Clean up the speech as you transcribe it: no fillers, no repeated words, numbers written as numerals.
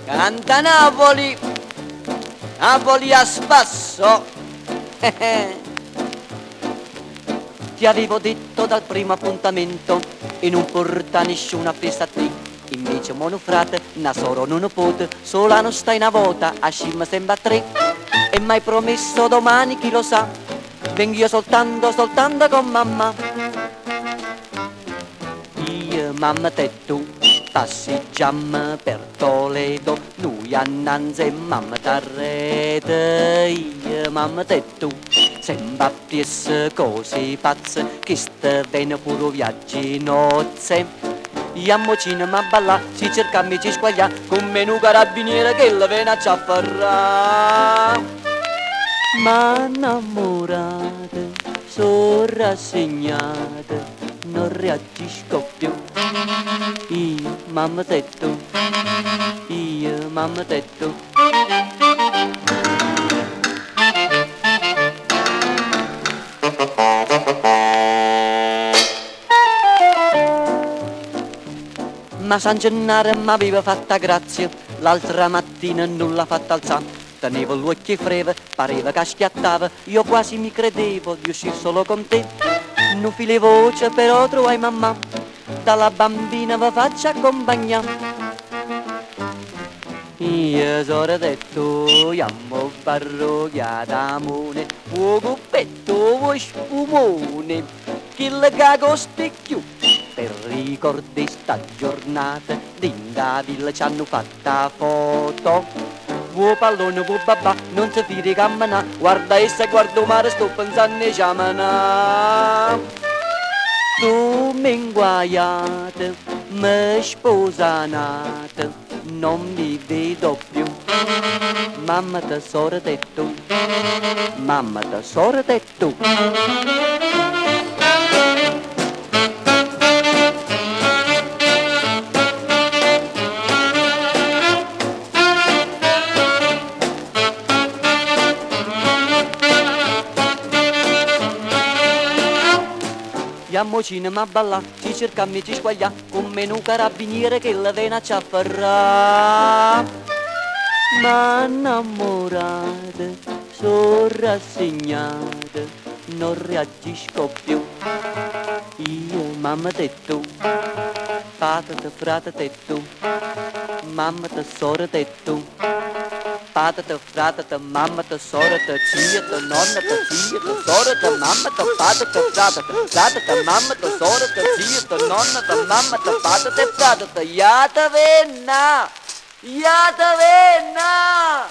Canta Napoli, Napoli a spasso. Ti avevo detto dal primo appuntamento e non porta nessuna festa a te. Invece monofrate, nasoro non pot, sola non stai una volta, a scimma sembra tre. E m'hai promesso domani, chi lo sa, vengo io soltanto con mamma. Io, mamma te tu, passeggiamo per Toledo, lui a Nanza e mamma t'arrete. Io, mamma te tu, sembra piesse cose pazze, che ste bene pure viaggi nozze. Iamo cinema a ballà, si cerca amici squaglia, con menu carabiniere che la vena ci afferrà. Ma innamorate, sono rassegnate, non reagisco più. Io, mamma te tu, io, mamma te tu. Ma San Gennaro m'aveva fatta grazia, l'altra mattina non l'ha fatta alzare. Tenevo l'occhio freve, pareva che schiattava, io quasi mi credevo di uscire solo con te. Non file voce però trovai mamma, dalla bambina vi faccio accompagnare. Io sono detto, iammo parrocchiata amore, fuoco petto, vuoi spumone, che le cago specchio. Per ricordare sta giornata, d'inda villa ci hanno fatta foto. Vuoi pallone, vuoi babà, non si fidi camminà, guarda essa, guarda mare, sto pensando a ciamana. Tu mi inguaiate, mi sposanate, non mi vedo più. Mamma tesoro te tu, mamma tesoro te tu. Iamo cinema a ballà, ci cerca amici squaglia, con menu carabiniere che la vena ci afferrà. Ma innamorate, sono rassegnate, non reagisco più. Io, mamma te tu, padre, frate te tu, mamma te, sorella te tu. Padre, frate, mamma, sorella, zia, nonna, zia, sorella, mamma, padre, frate, mamma, sorella, zia, nonna, mamma, padre, frate, iata venna, iata venna.